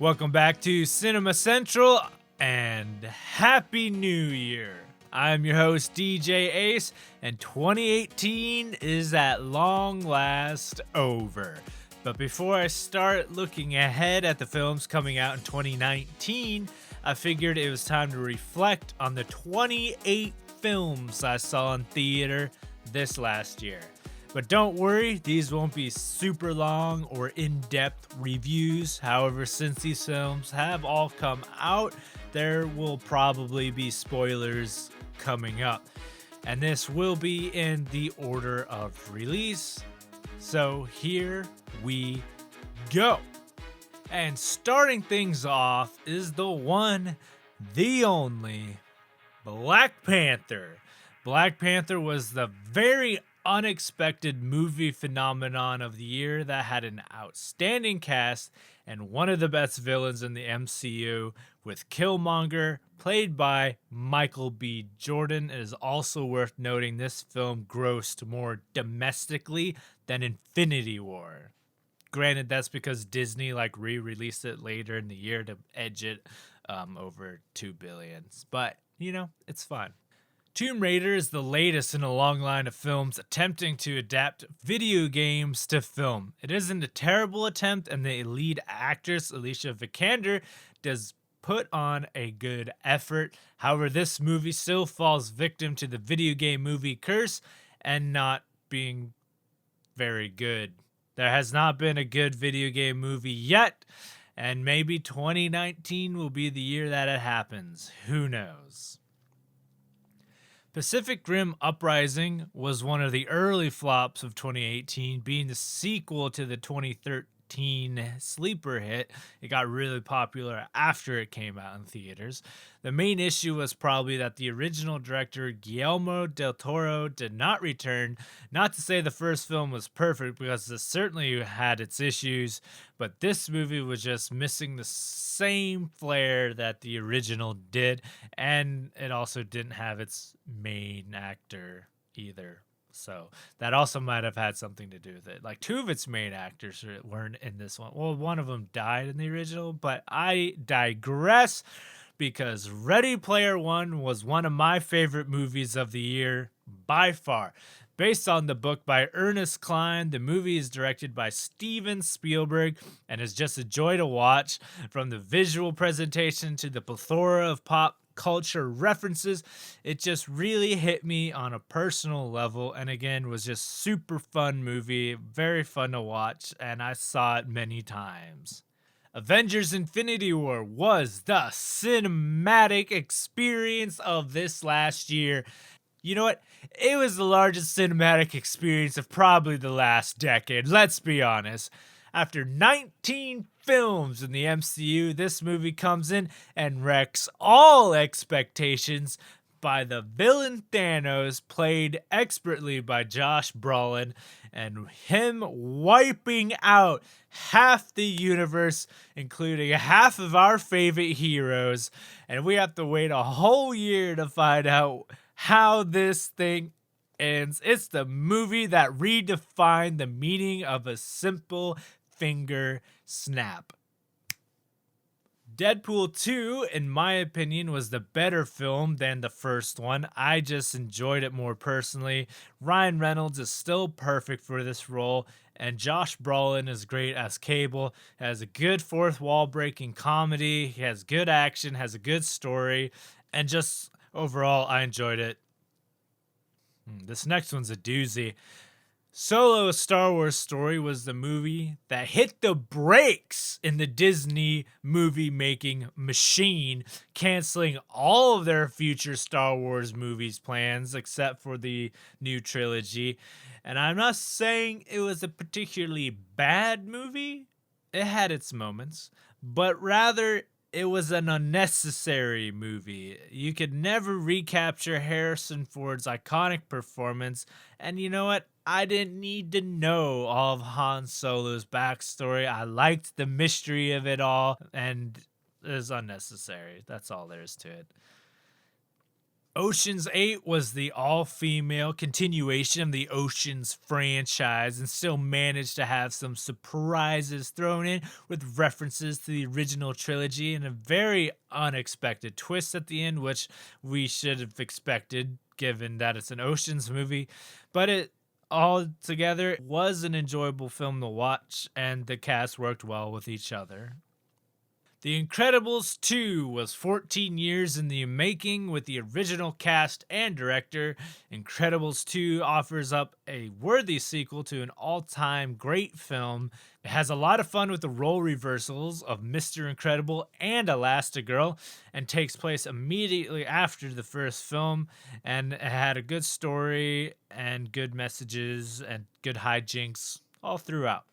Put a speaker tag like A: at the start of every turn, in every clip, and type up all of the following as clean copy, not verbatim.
A: Welcome back to Cinema Central and Happy New Year. I'm your host, DJ Ace, and 2018 is at long last over. But before I start looking ahead at the films coming out in 2019, I figured it was time to reflect on the 28 films I saw in theater this last year. But don't worry, these won't be super long or in-depth reviews. However, since these films have all come out, there will probably be spoilers coming up. And this will be in the order of release. So here we go. And starting things off is the one, the only, Black Panther. Black Panther was the very unexpected movie phenomenon of the year that had an outstanding cast and one of the best villains in the MCU, with Killmonger played by Michael B. Jordan. It is also worth noting this film grossed more domestically than Infinity War. Granted, that's because Disney re-released it later in the year to edge it over $2 billion, but it's fine. Tomb Raider is the latest in a long line of films attempting to adapt video games to film. It isn't a terrible attempt, and the lead actress, Alicia Vikander, does put on a good effort. However, this movie still falls victim to the video game movie curse and not being very good. There has not been a good video game movie yet, and maybe 2019 will be the year that it happens. Who knows? Pacific Rim Uprising was one of the early flops of 2018, being the sequel to the 2013 sleeper hit. It got really popular after it came out in theaters. The main issue was probably that the original director Guillermo del Toro did not return. Not to say the first film was perfect, because it certainly had its issues, but this movie was just missing the same flair that the original did, and it also didn't have its main actor either. So that also might have had something to do with it. Like, two of its main actors weren't in this one. Well, one of them died in the original, but I digress, because Ready Player One was one of my favorite movies of the year by far. Based on the book by Ernest Cline, the movie is directed by Steven Spielberg and is just a joy to watch. From the visual presentation to the plethora of pop culture references, it just really hit me on a personal level, and again was just super fun movie, very fun to watch, and I saw it many times. Avengers Infinity War was the cinematic experience of this last year. You know what? It was the largest cinematic experience of probably the last decade, let's be honest. After 19 films in the MCU, this movie comes in and wrecks all expectations by the villain Thanos, played expertly by Josh Brolin, and him wiping out half the universe, including half of our favorite heroes, and we have to wait a whole year to find out how this thing ends. It's the movie that redefined the meaning of a simple finger snap. Deadpool 2, in my opinion, was the better film than the first one. I just enjoyed it more personally. Ryan Reynolds is still perfect for this role, and Josh Brolin is great as Cable. Has a good fourth wall breaking comedy, he has good action, has a good story, and just overall, I enjoyed it. This next one's a doozy. Solo: A Star Wars Story was the movie that hit the brakes in the Disney movie-making machine, canceling all of their future Star Wars movies plans except for the new trilogy. And I'm not saying it was a particularly bad movie. It had its moments, but rather it was an unnecessary movie. You could never recapture Harrison Ford's iconic performance, and you know what? I didn't need to know all of Han Solo's backstory. I liked the mystery of it all, and it was unnecessary. That's all there is to it. Ocean's 8 was the all-female continuation of the Ocean's franchise and still managed to have some surprises thrown in with references to the original trilogy and a very unexpected twist at the end, which we should have expected given that it's an Ocean's movie. But it all together was an enjoyable film to watch, and the cast worked well with each other. The Incredibles 2 was 14 years in the making with the original cast and director. Incredibles 2 offers up a worthy sequel to an all-time great film. It has a lot of fun with the role reversals of Mr. Incredible and Elastigirl and takes place immediately after the first film, and it had a good story and good messages and good hijinks all throughout.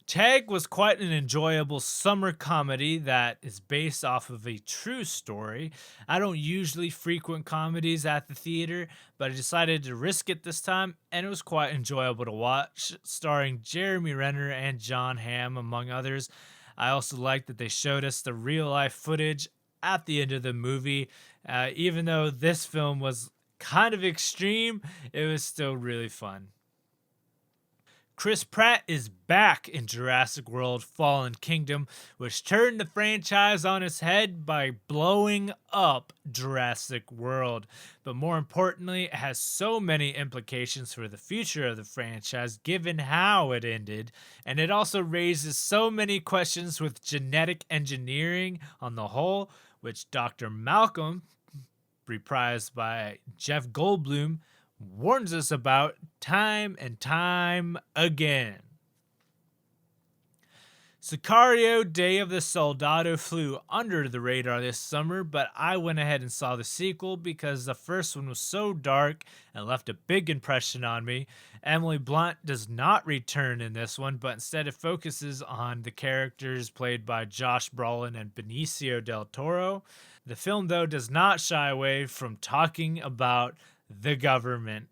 A: Tag was quite an enjoyable summer comedy that is based off of a true story. I don't usually frequent comedies at the theater, but I decided to risk it this time, and it was quite enjoyable to watch, starring Jeremy Renner and John Hamm, among others. I also liked that they showed us the real-life footage at the end of the movie. Even though this film was kind of extreme, it was still really fun. Chris Pratt is back in Jurassic World Fallen Kingdom, which turned the franchise on its head by blowing up Jurassic World. But more importantly, it has so many implications for the future of the franchise given how it ended, and it also raises so many questions with genetic engineering on the whole, which Dr. Malcolm, reprised by Jeff Goldblum, warns us about time and time again. Sicario: Day of the Soldado flew under the radar this summer, but I went ahead and saw the sequel because the first one was so dark and left a big impression on me. Emily Blunt does not return in this one, but instead it focuses on the characters played by Josh Brolin and Benicio del Toro. The film, though, does not shy away from talking about the government.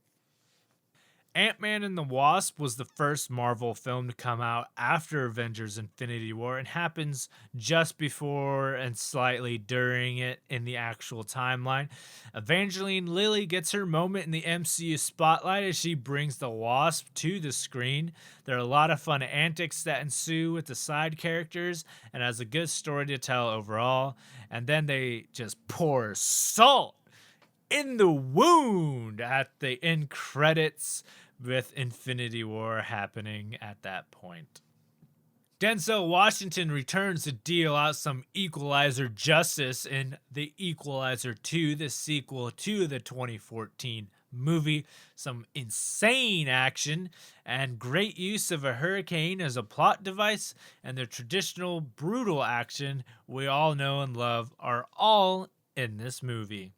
A: Ant-Man and the Wasp was the first Marvel film to come out after Avengers Infinity War and happens just before and slightly during it in the actual timeline. Evangeline Lilly gets her moment in the MCU spotlight as she brings the Wasp to the screen. There are a lot of fun antics that ensue with the side characters and has a good story to tell overall. And then they just pour salt in the wound at the end credits with Infinity War happening at that point. Denzel Washington returns to deal out some Equalizer justice in The Equalizer 2, the sequel to the 2014 movie. Some insane action and great use of a hurricane as a plot device, and the traditional brutal action we all know and love are all in this movie.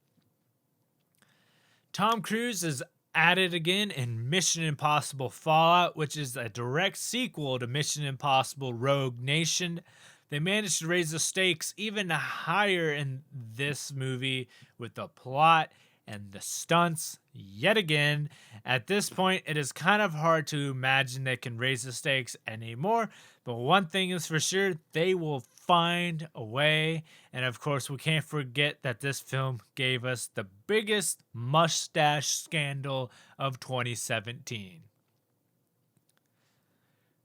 A: Tom Cruise is at it again in Mission Impossible Fallout, which is a direct sequel to Mission Impossible Rogue Nation. They managed to raise the stakes even higher in this movie with the plot and the stunts yet again. At this point, it is kind of hard to imagine they can raise the stakes anymore, but one thing is for sure, they will find a way. And of course, we can't forget that this film gave us the biggest mustache scandal of 2017.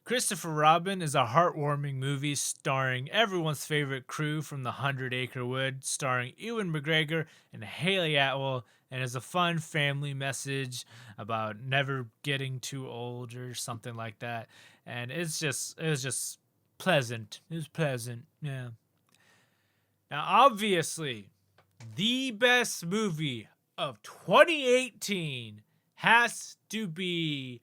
A: Christopher Robin is a heartwarming movie starring everyone's favorite crew from the 100 Acre Wood, starring Ewan McGregor and Haley Atwell, and is a fun family message about never getting too old or something like that. And it was just pleasant. It was pleasant, yeah. Now, obviously, the best movie of 2018 has to be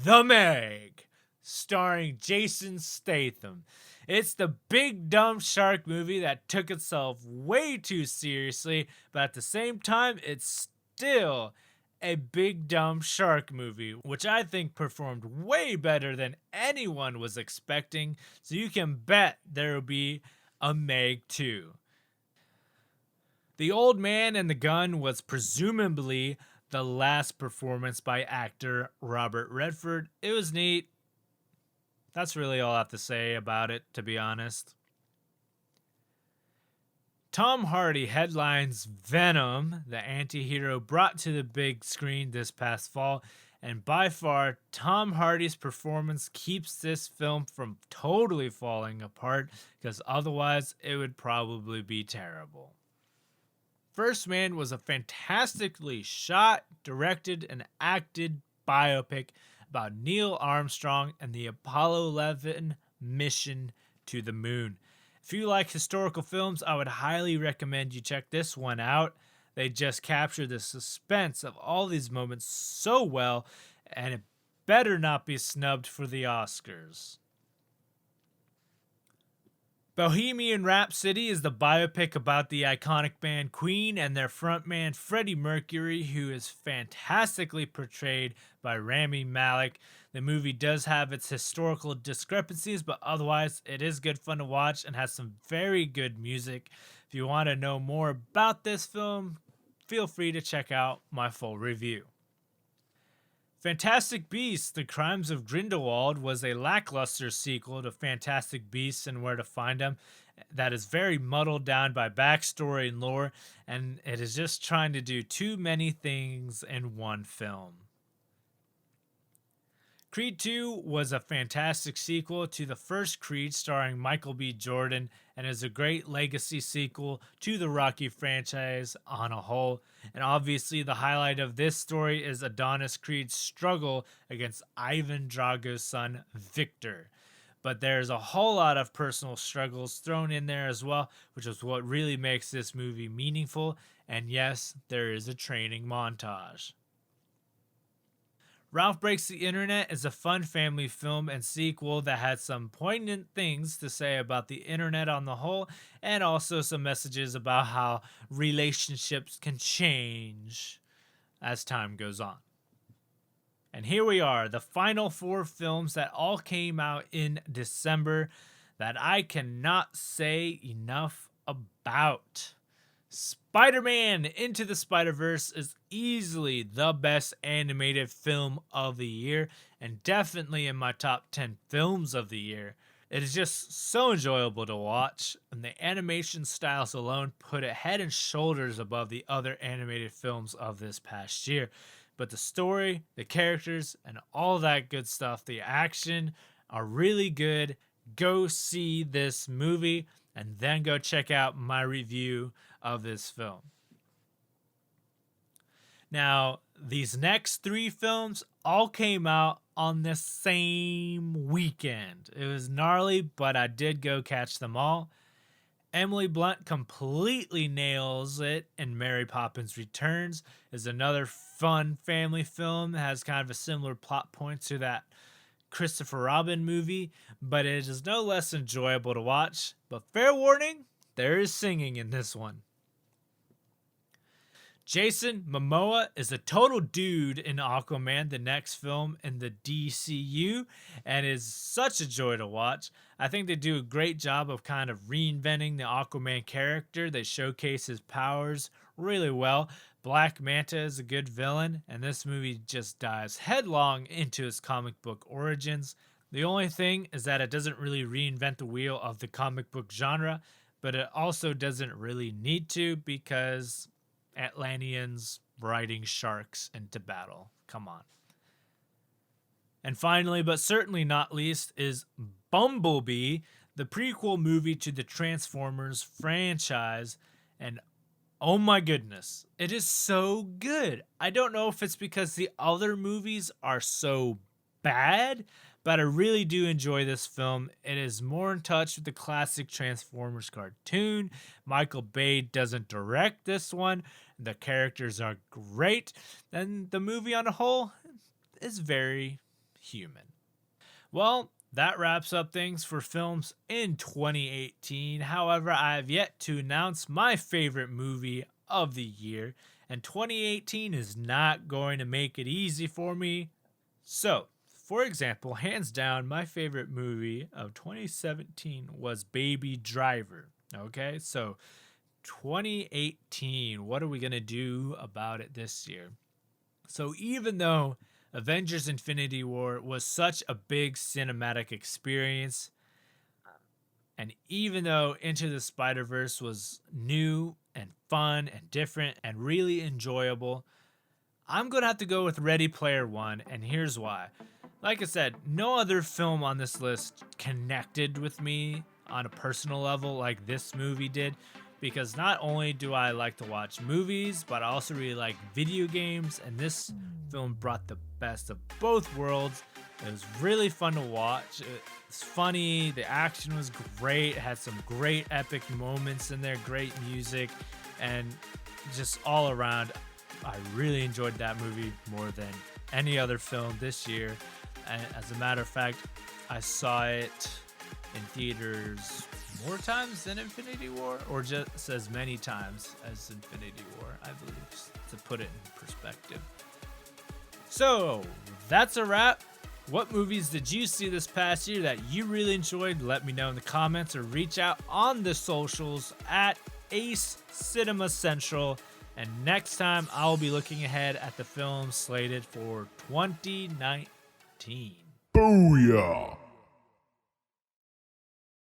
A: The Meg, starring Jason Statham. It's the big dumb shark movie that took itself way too seriously, but at the same time, it's still a big dumb shark movie, which I think performed way better than anyone was expecting, so you can bet there will be a Meg 2. The Old Man and the Gun was presumably the last performance by actor Robert Redford. It was neat. That's really all I have to say about it, to be honest. Tom Hardy headlines Venom, the anti-hero brought to the big screen this past fall, and by far, Tom Hardy's performance keeps this film from totally falling apart, because otherwise it would probably be terrible. First Man was a fantastically shot, directed, and acted biopic about Neil Armstrong and the Apollo 11 mission to the moon. If you like historical films, I would highly recommend you check this one out. They just capture the suspense of all these moments so well, and it better not be snubbed for the Oscars. Bohemian Rhapsody is the biopic about the iconic band Queen and their frontman Freddie Mercury, who is fantastically portrayed by Rami Malek. The movie does have its historical discrepancies, but otherwise it is good fun to watch and has some very good music. If you want to know more about this film, feel free to check out my full review. Fantastic Beasts: The Crimes of Grindelwald was a lackluster sequel to Fantastic Beasts and Where to Find Them that is very muddled down by backstory and lore, and it is just trying to do too many things in one film. Creed 2 was a fantastic sequel to the first Creed starring Michael B. Jordan and is a great legacy sequel to the Rocky franchise on a whole. And obviously the highlight of this story is Adonis Creed's struggle against Ivan Drago's son, Victor. But there's a whole lot of personal struggles thrown in there as well, which is what really makes this movie meaningful. And yes, there is a training montage. Ralph Breaks the Internet is a fun family film and sequel that had some poignant things to say about the internet on the whole, and also some messages about how relationships can change as time goes on. And here we are, the final 4 films that all came out in December that I cannot say enough about. Spider-Man Into the Spider-Verse is easily the best animated film of the year and definitely in my top 10 films of the year. It is just so enjoyable to watch, and the animation styles alone put it head and shoulders above the other animated films of this past year. But the story, the characters, and all that good stuff, the action are really good. Go see this movie and then go check out my review of this film. Now, these next 3 films all came out on the same weekend. It was gnarly, but I did go catch them all. Emily Blunt completely nails it, and Mary Poppins Returns is another fun family film. It has kind of a similar plot point to that Christopher Robin movie, but it is no less enjoyable to watch. But fair warning, there is singing in this one. Jason Momoa is a total dude in Aquaman, the next film in the DCU, and is such a joy to watch. I think they do a great job of kind of reinventing the Aquaman character. They showcase his powers really well. Black Manta is a good villain, and this movie just dives headlong into his comic book origins. The only thing is that it doesn't really reinvent the wheel of the comic book genre, but it also doesn't really need to, because Atlanteans riding sharks into battle. Come on. And finally, but certainly not least, is Bumblebee, the prequel movie to the Transformers franchise. And oh my goodness, it is so good. I don't know if it's because the other movies are so bad, but I really do enjoy this film. It is more in touch with the classic Transformers cartoon. Michael Bay doesn't direct this one. The characters are great, and the movie on a whole is very human. Well, that wraps up things for films in 2018. However, I have yet to announce my favorite movie of the year, and 2018 is not going to make it easy for me. So, for example, hands down, my favorite movie of 2017 was Baby Driver. Okay, so 2018, what are we going to do about it this year? So even though Avengers Infinity War was such a big cinematic experience, And even though Into the Spider-Verse was new and fun and different and really enjoyable, I'm going to have to go with Ready Player One, and here's why. Like I said, no other film on this list connected with me on a personal level like this movie did, because not only do I like to watch movies, but I also really like video games, and this film brought the best of both worlds. It was really fun to watch. It's funny, the action was great, it had some great epic moments in there, great music, and just all around, I really enjoyed that movie more than any other film this year. And as a matter of fact, I saw it in theaters more times than Infinity War, or just as many times as Infinity War, I believe, just to put it in perspective. So that's a wrap. What movies did you see this past year that you really enjoyed? Let me know in the comments or reach out on the socials at Ace Cinema Central. And next time, I'll be looking ahead at the films slated for 2019.
B: Booyah!